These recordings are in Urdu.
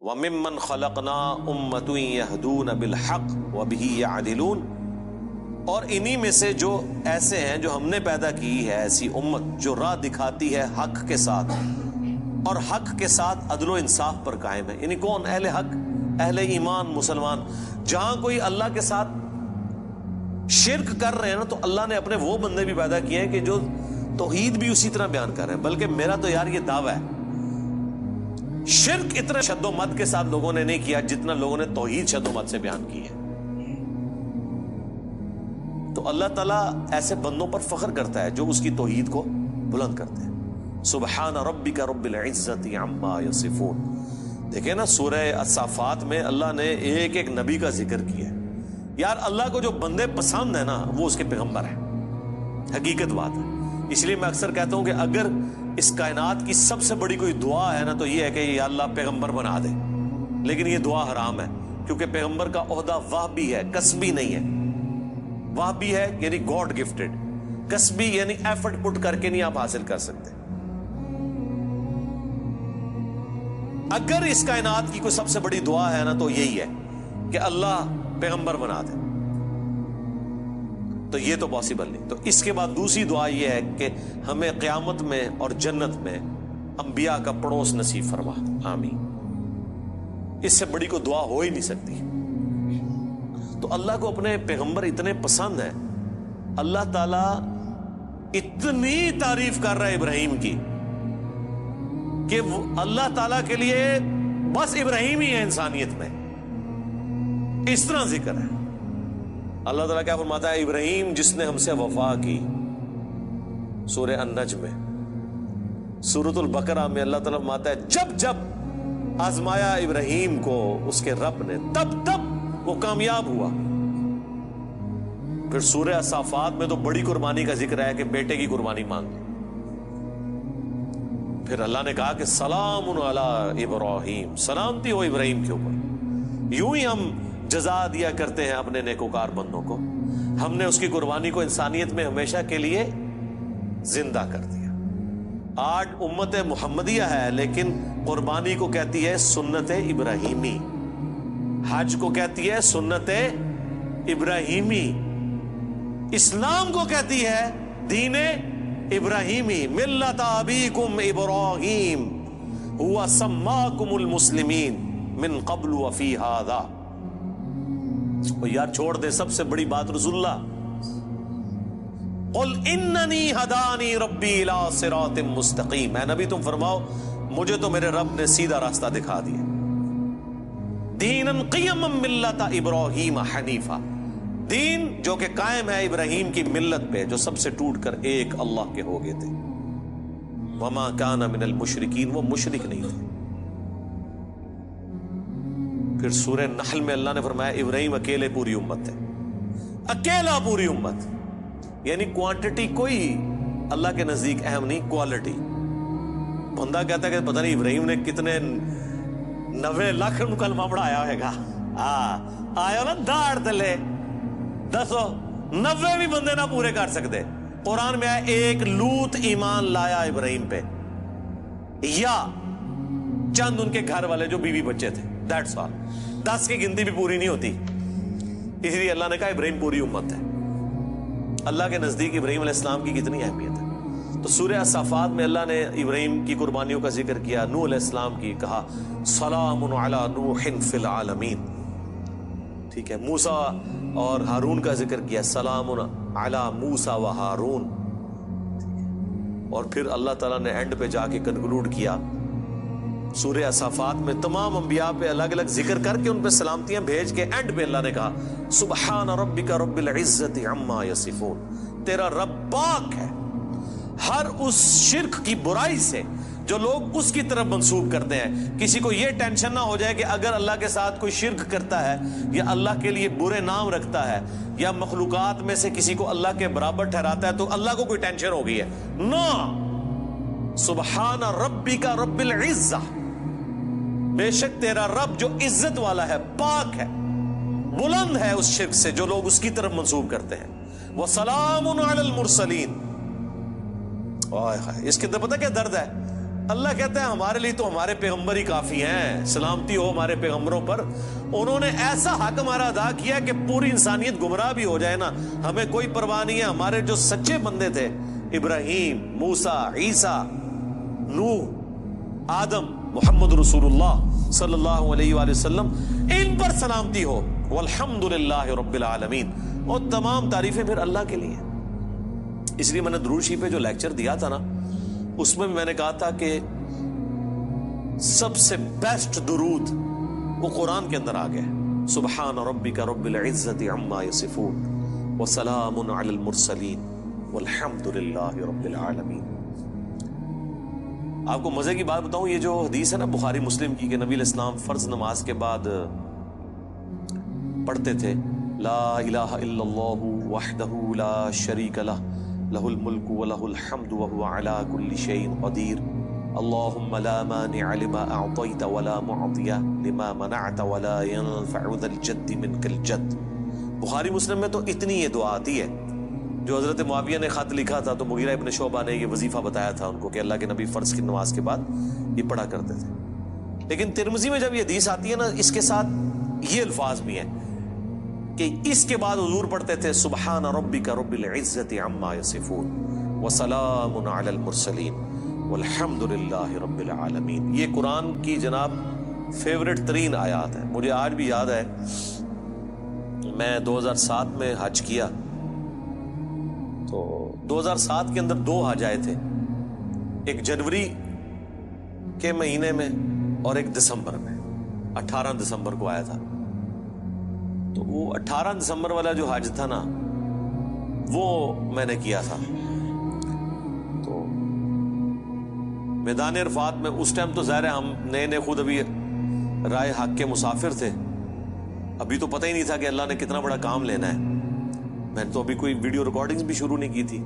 وَمِمَّنْ خَلَقْنَا أُمَّةٌ يَهْدُونَ بِالْحَقِّ وَبِهِ يَعْدِلُونَ، اور انہی میں سے جو ایسے ہیں جو ہم نے پیدا کی ہے ایسی امت جو راہ دکھاتی ہے حق کے ساتھ اور حق کے ساتھ عدل و انصاف پر قائم ہے. یعنی کون؟ اہل حق، اہل ایمان، مسلمان. جہاں کوئی اللہ کے ساتھ شرک کر رہے ہیں نا، تو اللہ نے اپنے وہ بندے بھی پیدا کیے ہیں کہ جو توحید بھی اسی طرح بیان کر رہے ہیں. بلکہ میرا تو یار یہ دعویٰ ہے، شرک اتنا شد و مت کے ساتھ لوگوں نے نہیں کیا جتنا لوگوں نے توحید شد و مت سے بیان کی ہے. تو اللہ تعالیٰ ایسے بندوں پر فخر کرتا ہے جو اس کی توحید کو بلند کرتے ہیں. سبحان ربک رب العزت عما یصفون. دیکھیں نا سورہ الصافات میں اللہ نے ایک ایک نبی کا ذکر کیا ہے. یار اللہ کو جو بندے پسند ہیں نا وہ اس کے پیغمبر ہیں. حقیقت بات ہے. اس لیے میں اکثر کہتا ہوں کہ اگر اس کائنات کی سب سے بڑی کوئی دعا ہے نا تو یہ ہے کہ یا اللہ پیغمبر بنا دے. لیکن یہ دعا حرام ہے، کیونکہ پیغمبر کا عہدہ وہبی ہے، کسبی نہیں ہے. وہبی ہے یعنی گاڈ گفٹڈ، کسبی یعنی ایفرٹ پٹ کر کے نہیں آپ حاصل کر سکتے. اگر اس کائنات کی کوئی سب سے بڑی دعا ہے نا تو یہی ہے کہ اللہ پیغمبر بنا دے، تو یہ تو پاسبل نہیں. تو اس کے بعد دوسری دعا یہ ہے کہ ہمیں قیامت میں اور جنت میں انبیاء کا پڑوس نصیب فرما. آمین. اس سے بڑی کوئی دعا ہو ہی نہیں سکتی. تو اللہ کو اپنے پیغمبر اتنے پسند ہیں، اللہ تعالیٰ اتنی تعریف کر رہا ہے ابراہیم کی کہ اللہ تعالیٰ کے لیے بس ابراہیم ہی ہے انسانیت میں. اس طرح ذکر ہے. اللہ تعالیٰ کیا فرماتا ہے؟ ابراہیم جس نے ہم سے وفا کی، سورہ النجم میں. سورۃ البقرہ میں اللہ تعالیٰ فرماتا ہے جب جب آزمایا ابراہیم کو اس کے رب نے تب تب وہ کامیاب ہوا. پھر سورہ الصافات میں تو بڑی قربانی کا ذکر ہے کہ بیٹے کی قربانی مانگ لی. پھر اللہ نے کہا کہ سلام علی ابراہیم، سلامتی ہو ابراہیم کے اوپر. یوں ہی ہم جزا دیا کرتے ہیں اپنے نیکوکار بندوں کو. ہم نے اس کی قربانی کو انسانیت میں ہمیشہ کے لیے زندہ کر دیا. آج امت محمدیہ ہے لیکن قربانی کو کہتی ہے سنت ابراہیمی، حج کو کہتی ہے سنت ابراہیمی، اسلام کو کہتی ہے دین ابراہیمی. ملت ابیکم ابراہیم هو سماکم المسلمین من قبل وفی ھذا. یار چھوڑ دے سب سے بڑی بات رسول اللہ. قل اننی ہدانی ربی الی صراط مستقیم. اے نبی تم فرماؤ مجھے تو میرے رب نے سیدھا راستہ دکھا دیا. دینا قیما ملت ابراہیم حنیفا، دین جو کہ قائم ہے ابراہیم کی ملت پہ جو سب سے ٹوٹ کر ایک اللہ کے ہو گئے تھے. وما کان من المشرکین، وہ مشرک نہیں تھے. پھر سورہ نحل میں اللہ نے فرمایا ابراہیم اکیلے پوری امت ہے، اکیلا پوری امت. یعنی کوانٹٹی کوئی اللہ کے نزدیک اہم نہیں، کوالٹی. بندہ کہتا ہے کہ پتہ نہیں ابراہیم نے کتنے 90 لاکھ کلمہ پڑھایا ہوئے گا. آیا نا داڑ تلے دسو 90 بھی بندے نہ پورے کر سکتے. قرآن میں آیا ایک لوط ایمان لایا ابراہیم پہ، یا چند ان کے گھر والے جو بیوی بچے تھے، دیٹس آل. 10 کی گنتی بھی پوری نہیں ہوتی. اس لیے اللہ نے کہا ابراہیم پوری امت ہے. اللہ کے نزدیک ابراہیم علیہ السلام کی کتنی اہمیت ہے. تو سورہ الصافات میں اللہ نے ابراہیم کی قربانیوں کا ذکر کیا، نوح علیہ السلام کی کہا سلام علی نوح فی العالمین. ٹھیک ہے. موسیٰ اور ہارون کا ذکر کیا، سلام علی موسیٰ و ہارون. اور پھر اللہ تعالیٰ نے اینڈ پہ جا کے کنکلوڈ کیا سورہ الصافات میں تمام انبیاء پہ الگ الگ ذکر کر کے ان پہ سلامتیاں بھیج کے اینڈ پہ اللہ نے کہا سبحان ربک رب العزت عما یصفون. تیرا رب پاک ہے ہر اس شرک کی برائی سے جو لوگ اس کی طرف منسوب کرتے ہیں. کسی کو یہ ٹینشن نہ ہو جائے کہ اگر اللہ کے ساتھ کوئی شرک کرتا ہے یا اللہ کے لیے برے نام رکھتا ہے یا مخلوقات میں سے کسی کو اللہ کے برابر ٹھہراتا ہے تو اللہ کو کوئی ٹینشن ہو گئی ہے. نو، سبحان ربک رب العزہ، بے شک تیرا رب جو عزت والا ہے، پاک ہے، بلند ہے اس شرک سے جو لوگ اس کی طرف منسوب کرتے ہیں. وَسَلَامٌ عَلَى الْمُرْسَلِينَ. اس کے اندر پتہ کیا درد ہے؟ اللہ کہتا ہے ہمارے لیے تو ہمارے پیغمبر ہی کافی ہیں، سلامتی ہو ہمارے پیغمبروں پر، انہوں نے ایسا حق ہمارا ادا کیا کہ پوری انسانیت گمراہ بھی ہو جائے نا ہمیں کوئی پرواہ نہیں ہے۔ ہمارے جو سچے بندے تھے، ابراہیم، موسیٰ، عیسیٰ، نوح، آدم، محمد رسول اللہ صلی اللہ علیہ وآلہ وسلم، ان پر سلامتی ہو، والحمدللہ رب العالمین، اور تمام تعریفیں پھر اللہ کے لیے۔ اس لیے میں نے درود شریف پہ جو لیکچر دیا تھا نا، اس میں بھی میں نے کہا تھا کہ سب سے بیسٹ درود وہ قرآن کے اندر آ گیا ہے، سبحان ربک رب العزت عما یصفون وسلام علی المرسلین والحمد للہ رب العالمین۔ آپ کو مزے کی بات بتاؤں، یہ جو حدیث ہے نا بخاری مسلم کی، کہ نبی علیہ السلام فرض نماز کے بعد پڑھتے تھے لا الہ الا اللہ وحدہ لا شریک لہ لہ الملک ولہ الحمد وہو علی کل شیء قدیر اللہم لا مانع لما اعطیت ولا معطی لما منعت ولا ينفع ذا الجد منک الجد۔ بخاری مسلم میں تو اتنی یہ دعا آتی ہے، جو حضرت معاویہ نے خط لکھا تھا تو مغیرہ ابن شعبہ نے یہ وظیفہ بتایا تھا ان کو کہ اللہ کے نبی فرض کی نماز کے بعد یہ پڑھا کرتے تھے۔ لیکن ترمذی میں جب یہ حدیث آتی ہے نا، اس کے ساتھ یہ الفاظ بھی ہیں کہ اس کے بعد حضور پڑھتے تھے سبحان ربک رب العزت عما یصفون وسلام علی المرسلین والحمد للہ رب العالمین۔ یہ قرآن کی جناب فیورٹ ترین آیات ہے۔ مجھے آج بھی یاد ہے، میں 2007 میں حج کیا تو 2007 کے اندر 2 حج آئے تھے، ایک جنوری کے مہینے میں اور ایک دسمبر میں، 18 دسمبر کو آیا تھا۔ تو وہ 18 دسمبر والا جو حج تھا نا، وہ میں نے کیا تھا۔ تو میدان عرفات میں اس ٹائم تو ظاہر ہے ہم نئے خود ابھی رائے حق کے مسافر تھے، ابھی تو پتہ ہی نہیں تھا کہ اللہ نے کتنا بڑا کام لینا ہے، میں نے تو ابھی کوئی ویڈیو ریکارڈنگز بھی شروع نہیں کی تھی۔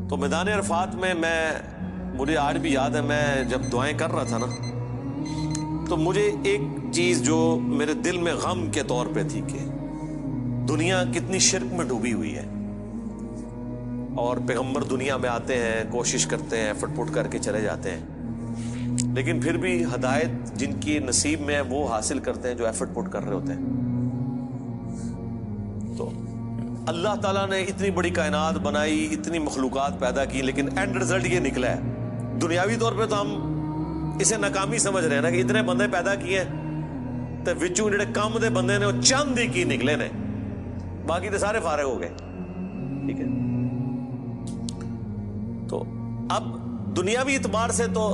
تو میدان عرفات میں مجھے آج بھی یاد ہے، میں جب دعائیں کر رہا تھا نا، تو مجھے ایک چیز جو میرے دل میں غم کے طور پہ تھی کہ دنیا کتنی شرک میں ڈوبی ہوئی ہے، اور پیغمبر دنیا میں آتے ہیں، کوشش کرتے ہیں، ایفرٹ پٹ کر کے چلے جاتے ہیں، لیکن پھر بھی ہدایت جن کی نصیب میں ہے وہ حاصل کرتے ہیں جو ایفرٹ پٹ کر رہے ہوتے ہیں۔ تو اللہ تعالیٰ نے اتنی بڑی کائنات بنائی، اتنی مخلوقات پیدا کی، لیکن اینڈ رزلٹ یہ نکلا ہے۔ دنیاوی طور پہ تو ہم اسے ناکامی سمجھ رہے ہیں نا کہ اتنے بندے پیدا کیے تو وچوں جڑے کم دے بندے نے وہ چند ہی کی نکلے نے، باقی تو سارے فارغ ہو گئے، ٹھیک ہے۔ تو اب دنیاوی اعتبار سے تو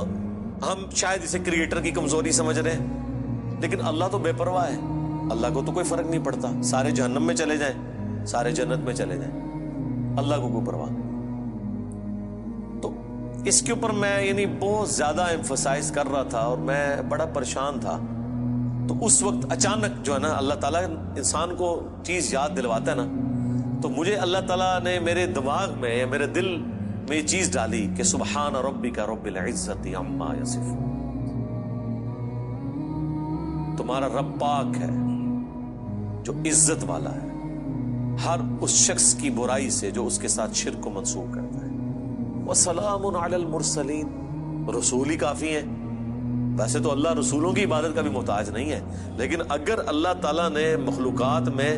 ہم شاید اسے کریٹر کی کمزوری سمجھ رہے ہیں، لیکن اللہ تو بے پرواہ ہے، اللہ کو تو کوئی فرق نہیں پڑتا، سارے جہنم میں چلے جائیں، سارے جنت میں چلے جائیں، اللہ کو کوئی پرواہ۔ تو اس کے اوپر میں بہت زیادہ ایمفسائز کر رہا تھا اور میں بڑا پریشان تھا۔ تو اس وقت اچانک جو ہے نا اللہ تعالیٰ انسان کو چیز یاد دلواتا ہے نا، تو مجھے اللہ تعالیٰ نے میرے دماغ میں یا میرے دل میں یہ چیز ڈالی کہ سبحان ربک رب العزت عما یصفون، تمہارا رب پاک ہے جو عزت والا ہے ہر اس شخص کی برائی سے جو اس کے ساتھ شرک کو منسوخ کرتا ہے۔ وسلام علی المرسلین، رسول ہی کافی ہیں۔ ویسے تو اللہ رسولوں کی عبادت کا بھی محتاج نہیں ہے، لیکن اگر اللہ تعالیٰ نے مخلوقات میں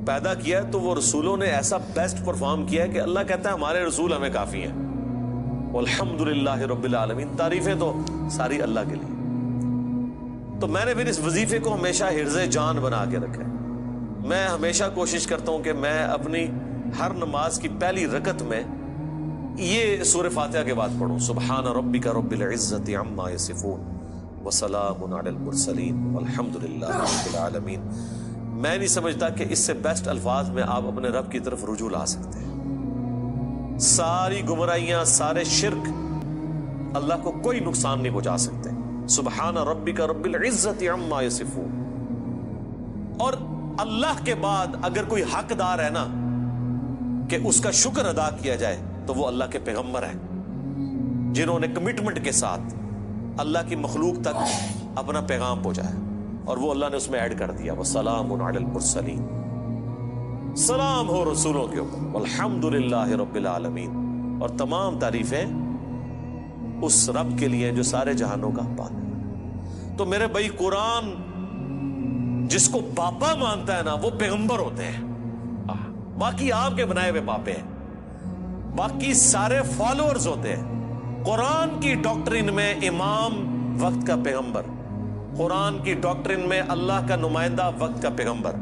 پیدا کیا تو وہ رسولوں نے ایسا بیسٹ پرفارم کیا ہے کہ اللہ کہتا ہے ہمارے رسول ہمیں کافی ہیں۔ والحمدللہ رب العالمین، تعریفیں تو ساری اللہ کے لیے۔ تو میں نے پھر اس وظیفے کو ہمیشہ حرز جان بنا کے رکھا ہے۔ میں ہمیشہ کوشش کرتا ہوں کہ میں اپنی ہر نماز کی پہلی رکعت میں یہ سورہ فاتحہ کے بعد پڑھوں، سبحان ربک رب العزت عما یصفون وسلام علی المرسلین والحمدللہ رب العالمین۔ میں نہیں سمجھتا کہ اس سے بیسٹ الفاظ میں آپ اپنے رب کی طرف رجوع لا سکتے ہیں۔ ساری گمراہیاں، سارے شرک اللہ کو کوئی نقصان نہیں پہنچا سکتے۔ سبحان ربک رب العزت عما یصفون۔ اور اللہ کے بعد اگر کوئی حقدار ہے نا کہ اس کا شکر ادا کیا جائے تو وہ اللہ کے پیغمبر ہیں، جنہوں نے کمٹمنٹ کے ساتھ اللہ کی مخلوق تک اپنا پیغام پہنچایا، اور وہ اللہ نے اس میں ایڈ کر دیا وسلام علی المرسلین، سلام ہو رسولوں کے اوپر، والحمدللہ رب العالمین، اور تمام تعریفیں اس رب کے لیے جو سارے جہانوں کا پالے۔ تو میرے بھائی قرآن جس کو باپا مانتا ہے نا وہ پیغمبر ہوتے ہیں، باقی آپ کے بنائے ہوئے باپے ہیں، باقی سارے فالوورز ہوتے ہیں۔ قرآن کی ڈاکٹرین میں امام وقت کا پیغمبر، قرآن کی ڈاکٹرین میں اللہ کا نمائندہ وقت کا پیغمبر۔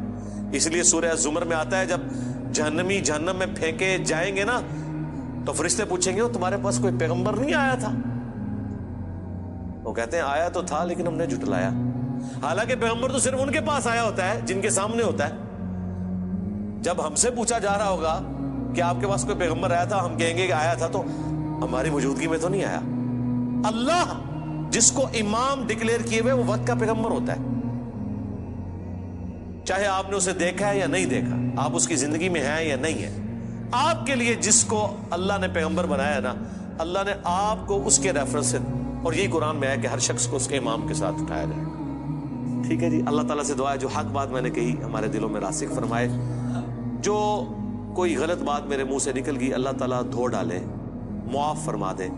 اس لیے سورہ زمر میں آتا ہے جب جہنمی جہنم میں پھینکے جائیں گے نا تو فرشتے پوچھیں گے تمہارے پاس کوئی پیغمبر نہیں آیا تھا؟ وہ کہتے ہیں آیا تو تھا لیکن ہم نے جھٹلایا۔ حالانکہ پیغمبر تو صرف ان کے پاس آیا ہوتا ہے جن کے سامنے ہوتا ہے۔ جب ہم سے پوچھا جا رہا ہوگا کہ آپ کے پاس کوئی پیغمبر آیا تھا، ہم کہیں گے کہ آیا تھا تو ہماری موجودگی میں تو نہیں آیا۔ اللہ جس کو امام ڈکلیئر کیے ہوئے وہ وقت کا پیغمبر ہوتا ہے، چاہے آپ نے اسے دیکھا ہے یا نہیں دیکھا، آپ اس کی زندگی میں ہیں یا نہیں ہیں۔ آپ کے لیے جس کو اللہ نے پیغمبر بنایا نا، اللہ نے آپ کو اس کے ریفرنس سے، اور یہی قرآن میں ہے کہ ہر شخص کو اس کے امام کے ساتھ اٹھایا جائے۔ ٹھیک ہے جی، اللہ تعالیٰ سے دعا ہے جو حق بات میں نے کہی ہمارے دلوں میں راسخ فرمائے، جو کوئی غلط بات میرے منہ سے نکل گئی اللہ تعالیٰ دھو ڈالے، معاف فرما دے۔